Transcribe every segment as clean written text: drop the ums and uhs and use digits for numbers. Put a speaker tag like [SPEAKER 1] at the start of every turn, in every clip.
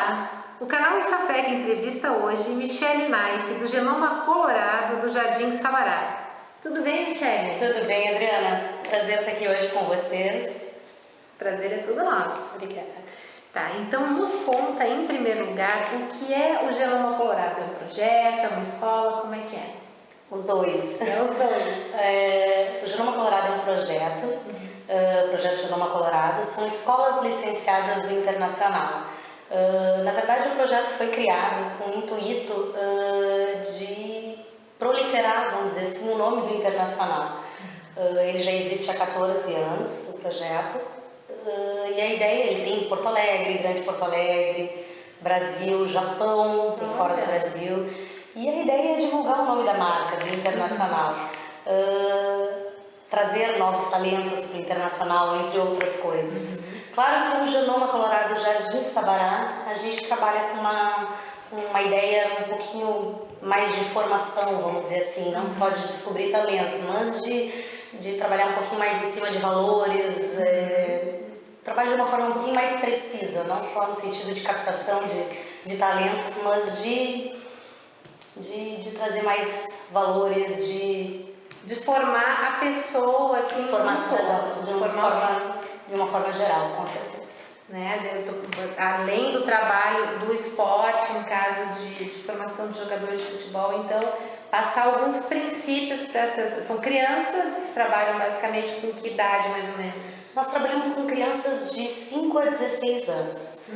[SPEAKER 1] Olá! O canal Isapec entrevista hoje Michele Naik, do Genoma Colorado do Jardim Sabará. Tudo bem, Michele?
[SPEAKER 2] Tudo bem, Adriana. Prazer estar aqui hoje com vocês.
[SPEAKER 1] Prazer é tudo nosso.
[SPEAKER 2] Obrigada.
[SPEAKER 1] Tá, então nos conta em primeiro lugar o que é o Genoma Colorado. É um projeto, é uma escola, como é que é?
[SPEAKER 2] Os dois.
[SPEAKER 1] É os dois.
[SPEAKER 2] O Genoma Colorado é um projeto, o projeto Genoma Colorado, são escolas licenciadas do Internacional. Na verdade, o projeto foi criado com o intuito de proliferar, vamos dizer assim, o nome do Internacional. Ele já existe há 14 anos, o projeto, e a ideia, ele tem Porto Alegre, Grande Porto Alegre, Brasil, Japão, tem fora do Brasil, e a ideia é divulgar o nome da marca, do Internacional, trazer novos talentos para o Internacional, entre outras coisas. Claro que o Genoma Colorado Jardim Sabará, a gente trabalha com uma ideia um pouquinho mais de formação, vamos dizer assim, não só de descobrir talentos, mas de trabalhar um pouquinho mais em cima de valores, trabalho de uma forma um pouquinho mais precisa, não só no sentido de captação de talentos, mas de trazer mais valores,
[SPEAKER 1] de formar a pessoa, assim,
[SPEAKER 2] formação, de uma forma geral, com certeza.
[SPEAKER 1] Né? Além do trabalho do esporte, no caso de formação de jogadores de futebol, então passar alguns princípios para essas... São crianças, vocês trabalham basicamente com que idade mais ou menos?
[SPEAKER 2] Nós trabalhamos com crianças de 5 a 16 anos.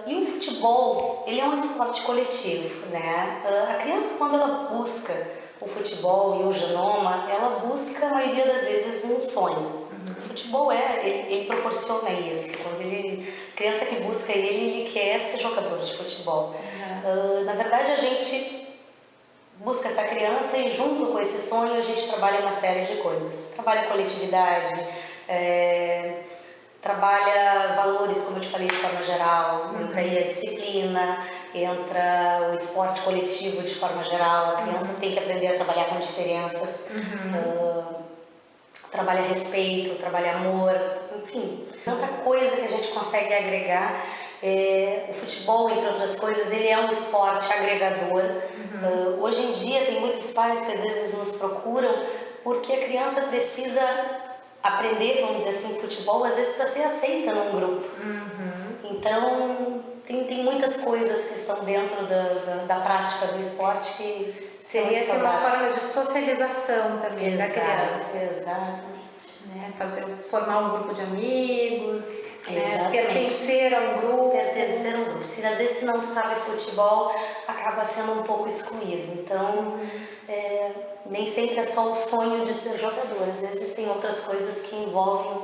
[SPEAKER 2] E o futebol, ele é um esporte coletivo, né? A criança, quando ela busca o futebol e o genoma, ela busca, a maioria das vezes, um sonho. O futebol ele proporciona isso. Quando a criança que busca ele quer ser jogador de futebol. Na verdade, a gente busca essa criança e junto com esse sonho a gente trabalha uma série de coisas. Trabalha coletividade, trabalha valores, como eu te falei, de forma geral. Entra aí a disciplina, entra o esporte coletivo de forma geral. A criança tem que aprender a trabalhar com diferenças. Trabalha respeito, trabalha amor, enfim, tanta coisa que a gente consegue agregar. O futebol, entre outras coisas, ele é um esporte agregador. Hoje em dia tem muitos pais que às vezes nos procuram porque a criança precisa aprender, vamos dizer assim, futebol, às vezes para ser aceita num grupo. Então tem muitas coisas que estão dentro da prática do esporte que
[SPEAKER 1] seria assim, uma forma de socialização também da criança.
[SPEAKER 2] Exatamente.
[SPEAKER 1] Né? Formar um grupo de amigos, né? Pertencer a um grupo.
[SPEAKER 2] Pertencer a um grupo. Às vezes, se não sabe futebol, acaba sendo um pouco excluído. Então, nem sempre é só o sonho de ser jogador. Às vezes, tem outras coisas que envolvem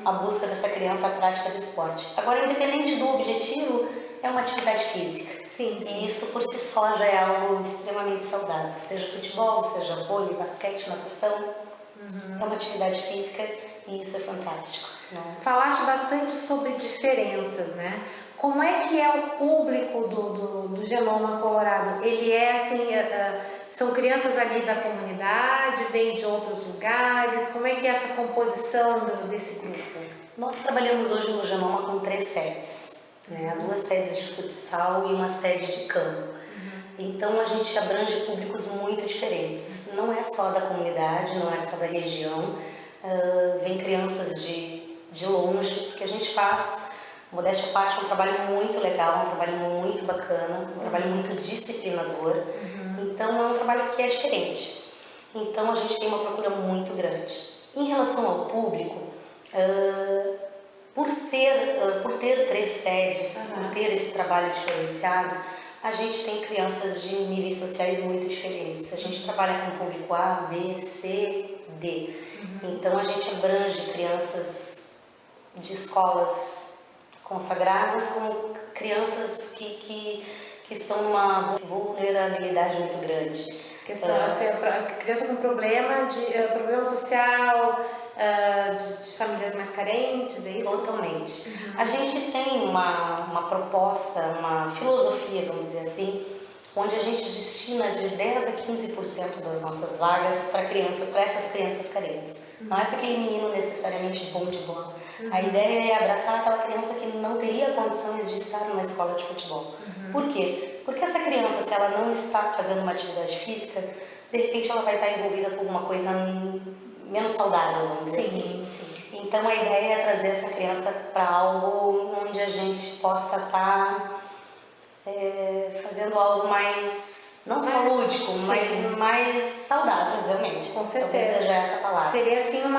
[SPEAKER 2] a busca dessa criança, a prática do esporte. Agora, independente do objetivo, é uma atividade física.
[SPEAKER 1] Sim.
[SPEAKER 2] E isso por si só já é algo extremamente saudável. Seja futebol, seja vôlei, basquete, natação. É uma atividade física e isso é fantástico. Né?
[SPEAKER 1] Falaste bastante sobre diferenças, né? Como é que é o público do Genoma Colorado? Ele é assim, são crianças ali da comunidade, vêm de outros lugares? Como é que é essa composição desse grupo?
[SPEAKER 2] Nós trabalhamos hoje no Genoma com 3 sedes. Né? 2 sedes de futsal e uma sede de campo. Então a gente abrange públicos muito diferentes. Não é só da comunidade, não é só da região. Vem crianças de longe, porque a gente faz, modéstia à parte, um trabalho muito legal, um trabalho muito bacana, um trabalho muito disciplinador. Então é um trabalho que é diferente. Então a gente tem uma procura muito grande. Em relação ao público, por ter 3 sedes, por ter esse trabalho diferenciado, a gente tem crianças de níveis sociais muito diferentes. A gente trabalha com público A, B, C, D. Então a gente abrange crianças de escolas consagradas como crianças que estão numa vulnerabilidade muito grande.
[SPEAKER 1] Criança com problema social, de famílias mais carentes, é isso?
[SPEAKER 2] Totalmente. A gente tem uma proposta, uma filosofia, vamos dizer assim, onde a gente destina de 10 a 15% das nossas vagas para essas crianças carentes. Não é porque é menino necessariamente bom de bola. A ideia é abraçar aquela criança que não teria condições de estar numa escola de futebol. Por quê? Porque essa criança, se ela não está fazendo uma atividade física, de repente ela vai estar envolvida com alguma coisa menos saudável, vamos dizer assim. Então a ideia é trazer essa criança para algo onde a gente possa estar fazendo algo mais, não só lúdico, mas mais saudável, realmente.
[SPEAKER 1] Com certeza.
[SPEAKER 2] Talvez seja essa palavra.
[SPEAKER 1] Seria assim um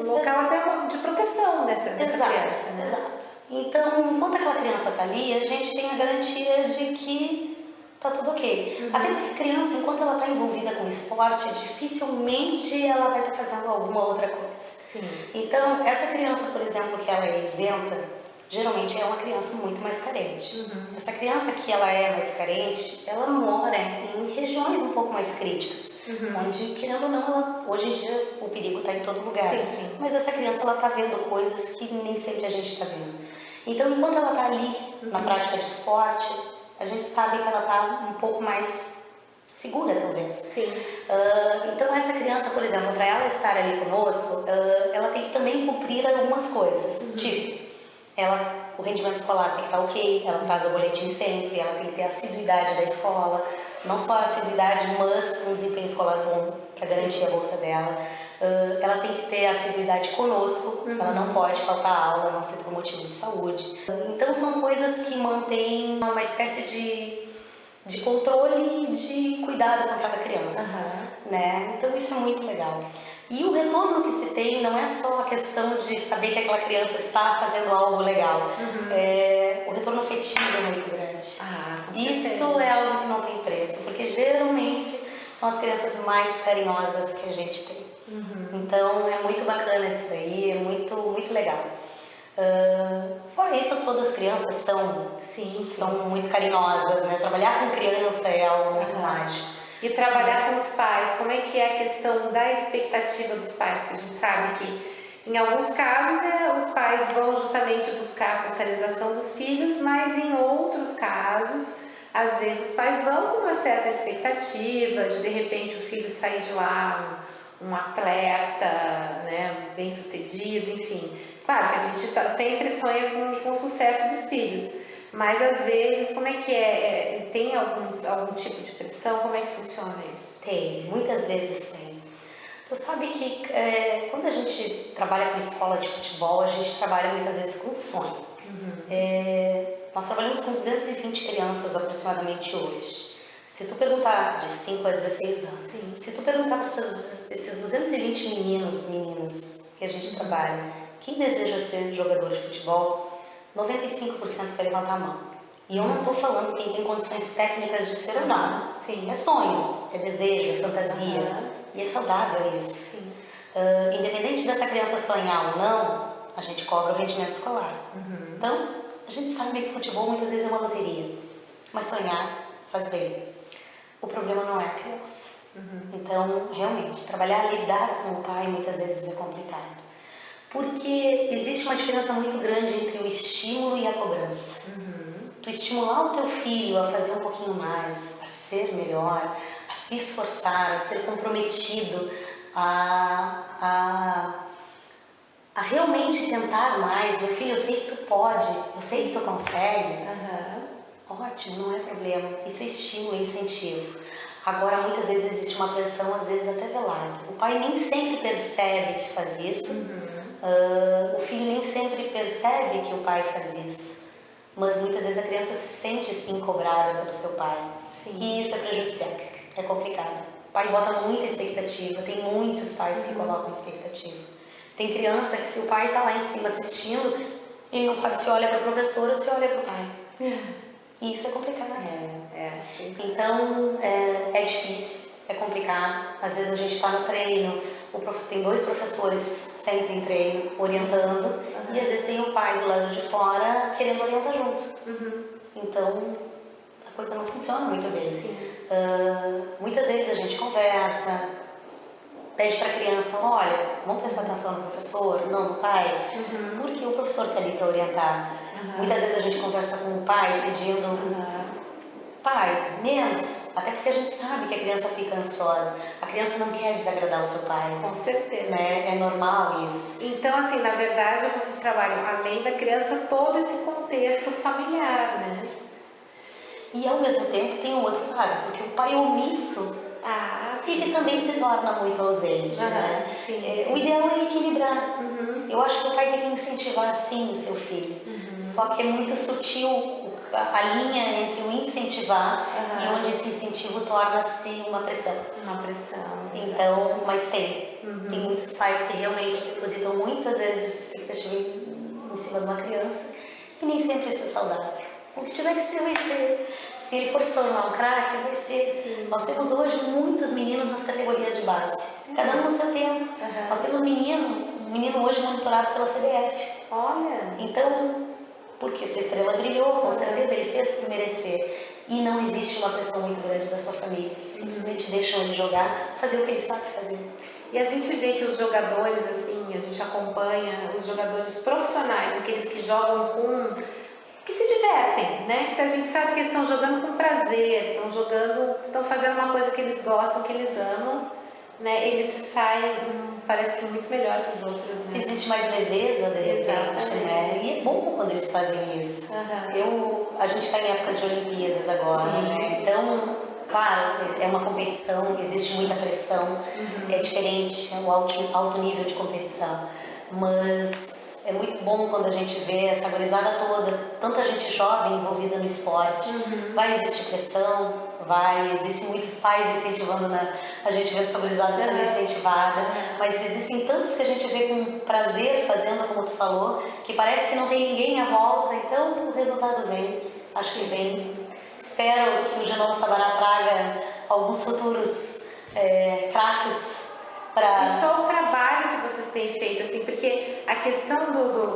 [SPEAKER 1] local até de proteção dessa criança. Né?
[SPEAKER 2] Exato. Então, enquanto aquela criança está ali, a gente tem a garantia de que tá tudo ok. Até porque a criança, enquanto ela está envolvida com esporte, dificilmente ela vai estar fazendo alguma outra coisa. Então, essa criança, por exemplo, que ela é isenta, geralmente é uma criança muito mais carente. Essa criança que ela é mais carente, ela mora em regiões um pouco mais críticas, onde, querendo ou não, hoje em dia o perigo está em todo lugar. Mas essa criança, ela está vendo coisas que nem sempre a gente está vendo. Então, enquanto ela está ali na prática de esporte, a gente sabe que ela está um pouco mais segura, talvez. Então, essa criança, por exemplo, para ela estar ali conosco, ela tem que também cumprir algumas coisas, tipo, o rendimento escolar tem que estar ok, ela faz o boletim sempre, ela tem que ter assiduidade da escola, não só assiduidade, mas um desempenho escolar bom para garantir a bolsa dela. Ela tem que ter assiduidade conosco, ela não pode faltar aula, a não ser por motivo de saúde. Então são coisas que mantêm uma espécie de controle e de cuidado com aquela criança, né? Então isso é muito legal. E o retorno que se tem não é só a questão de saber que aquela criança está fazendo algo legal. O retorno afetivo é muito grande. Isso é algo que não tem preço, porque geralmente são as crianças mais carinhosas que a gente tem. Então é muito bacana isso daí, é muito, muito legal. Fora isso, todas as crianças são muito carinhosas, né? Trabalhar com criança é algo muito mágico.
[SPEAKER 1] E trabalhar com os pais, como é que é a questão da expectativa dos pais? Porque a gente sabe que em alguns casos os pais vão justamente buscar a socialização dos filhos, mas em outros casos, às vezes os pais vão com uma certa expectativa de repente o filho sair de lá um atleta, né, bem sucedido, enfim. Claro que a gente sempre sonha com o sucesso dos filhos. Mas às vezes, como é que é? Tem algum tipo de pressão? Como é que funciona isso?
[SPEAKER 2] Tem, muitas vezes tem. Tu sabe que quando a gente trabalha com escola de futebol, a gente trabalha muitas vezes com sonho. Nós trabalhamos com 220 crianças aproximadamente hoje. Se tu perguntar de 5 a 16 anos, se tu perguntar para esses 220 meninas que a gente trabalha, quem deseja ser jogador de futebol, 95% vai levantar a mão. E eu não estou falando quem tem condições técnicas de ser ou não. É sonho, é desejo, é fantasia. E é saudável isso. Independente dessa criança sonhar ou não, a gente cobra o rendimento escolar. Então, a gente sabe que futebol muitas vezes é uma loteria. Mas sonhar faz bem. O problema não é a criança. Então, realmente, lidar com o pai muitas vezes é complicado. Porque existe uma diferença muito grande entre o estímulo e a cobrança. Tu estimular o teu filho a fazer um pouquinho mais, a ser melhor, a se esforçar, a ser comprometido, a realmente tentar mais. Meu filho, eu sei que tu pode, eu sei que tu consegue. Ótimo, não é problema. Isso é estímulo, é incentivo. Agora, muitas vezes existe uma pressão, às vezes até velada. O pai nem sempre percebe que faz isso. O filho nem sempre percebe que o pai faz isso, mas muitas vezes a criança se sente assim cobrada pelo seu pai. E isso é prejudicial, é complicado. O pai bota muita expectativa, tem muitos pais que colocam expectativa. Tem criança que se o pai está lá em cima assistindo, ele não sabe se olha para o professor ou se olha para o pai. E isso é complicado. Então é difícil, é complicado. Às vezes a gente está no treino, tem 2 professores sempre em treino, orientando, e às vezes tem o pai do lado de fora querendo orientar junto. Então, a coisa não funciona muito bem. Muitas vezes a gente conversa, pede para a criança, olha, vamos prestar atenção no professor, não no pai, porque o professor está ali para orientar. Muitas vezes a gente conversa com o pai pedindo, pai, menos, até porque a gente sabe que a criança fica ansiosa. A criança não quer desagradar o seu pai.
[SPEAKER 1] Com certeza.
[SPEAKER 2] Né? É normal isso.
[SPEAKER 1] Então, assim, na verdade, vocês trabalham, além da criança, todo esse contexto familiar, né?
[SPEAKER 2] E ao mesmo tempo tem o outro lado, porque o pai omisso, ele também se torna muito ausente, né?
[SPEAKER 1] Sim.
[SPEAKER 2] O ideal é equilibrar. Eu acho que o pai tem que incentivar sim o seu filho. Só que é muito sutil a linha entre o incentivar e onde esse incentivo torna-se uma pressão.
[SPEAKER 1] Uma pressão.
[SPEAKER 2] Então, mas tem muitos pais que realmente depositam muitas vezes expectativa em cima de uma criança e nem sempre isso é saudável. O que tiver que ser, vai ser. Se ele for se tornar um craque, vai ser. Nós temos hoje muitos meninos nas categorias de base, cada um no seu tempo. Nós temos um menino hoje monitorado pela CBF.
[SPEAKER 1] Olha!
[SPEAKER 2] Então, porque sua estrela brilhou, com certeza ele fez por merecer. E não existe uma pressão muito grande da sua família. Simplesmente deixam ele jogar, fazer o que ele sabe fazer.
[SPEAKER 1] E a gente vê que os jogadores, assim, a gente acompanha os jogadores profissionais, aqueles que jogam que se divertem, né? Então a gente sabe que eles estão jogando com prazer, estão fazendo uma coisa que eles gostam, que eles amam, né? Eles se saem, parece que muito melhor que os outros, né?
[SPEAKER 2] Existe mais leveza, de repente, né? E é bom quando eles fazem isso. A gente está em épocas de Olimpíadas agora, né? Então, claro, é uma competição, existe muita pressão, é diferente, é um alto nível de competição, mas é muito bom quando a gente vê essa gurizada toda, tanta gente jovem envolvida no esporte. Vai existir pressão, existem muitos pais incentivando, a gente vê essa gurizada sendo incentivada, mas existem tantos que a gente vê com prazer fazendo, como tu falou, que parece que não tem ninguém à volta, então o resultado vem, acho que vem. Espero que o Genoma Sabará traga alguns futuros craques.
[SPEAKER 1] E só o trabalho que vocês têm feito, assim, porque a questão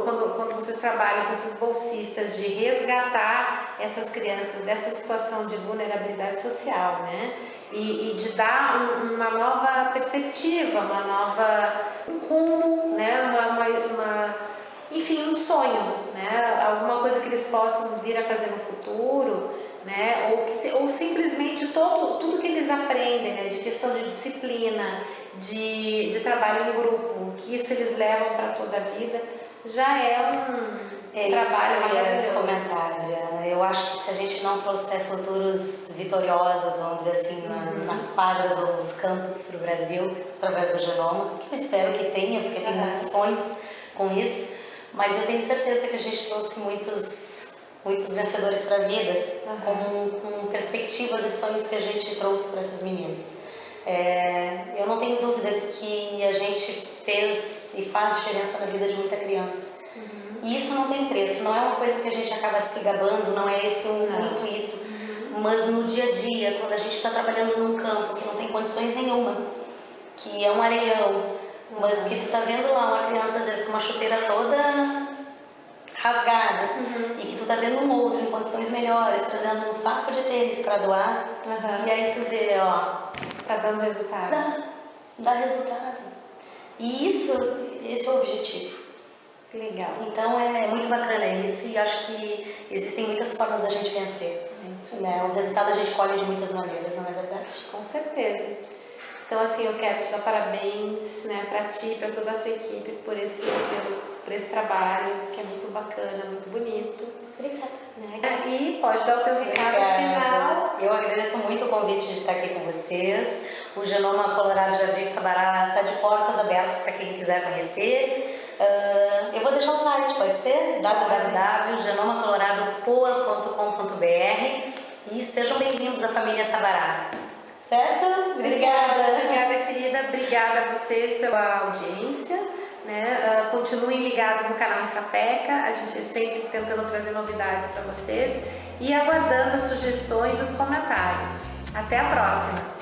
[SPEAKER 1] quando vocês trabalham com esses bolsistas, de resgatar essas crianças dessa situação de vulnerabilidade social, né? E de dar uma nova perspectiva, um rumo, né? Enfim, um sonho, né? Alguma coisa que eles possam vir a fazer no futuro, né? Ou simplesmente tudo que eles aprendem, né? De questão de disciplina, de trabalho em grupo, que isso eles levam para toda a vida, já é um trabalho maravilhoso.
[SPEAKER 2] Comentar, Adriana. Eu acho que se a gente não trouxer futuros vitoriosos, vamos dizer assim, nas quadras ou nos campos para o Brasil, através do Genoma, que eu espero que tenha, porque tem muitos sonhos com isso, mas eu tenho certeza que a gente trouxe muitos vencedores para a vida, com perspectivas e sonhos que a gente trouxe para esses meninos. Eu não tenho dúvida que a gente fez e faz diferença na vida de muita criança. E isso não tem preço, não é uma coisa que a gente acaba se gabando, não é esse o intuito. Mas no dia a dia, quando a gente está trabalhando num campo que não tem condições nenhuma, que é um areião, mas que tu tá vendo lá uma criança às vezes com uma chuteira toda rasgada, e que tu tá vendo um outro em condições melhores, trazendo um saco de tênis para doar, e aí tu vê, ó,
[SPEAKER 1] tá dando resultado.
[SPEAKER 2] Dá resultado. E esse é o objetivo.
[SPEAKER 1] Que legal.
[SPEAKER 2] Então é muito bacana isso, e acho que existem muitas formas da gente vencer. Né? O resultado a gente colhe de muitas maneiras, não é verdade?
[SPEAKER 1] Com certeza. Então, assim, eu quero te dar parabéns, né, para ti, para toda a tua equipe, por esse trabalho, que é muito bacana, muito bonito.
[SPEAKER 2] Obrigada.
[SPEAKER 1] Né? E pode dar o teu recado final.
[SPEAKER 2] Eu agradeço muito o convite de estar aqui com vocês. O Genoma Colorado Jardim Sabará está de portas abertas para quem quiser conhecer. Eu vou deixar o site, pode ser? www.genomacoloradopoa.com.br, e sejam bem-vindos à família Sabará. Certo?
[SPEAKER 1] Obrigada, querida. Obrigada a vocês pela audiência. Né? Continuem ligados no canal Sapeca, a gente sempre tentando trazer novidades para vocês e aguardando as sugestões e os comentários. Até a próxima!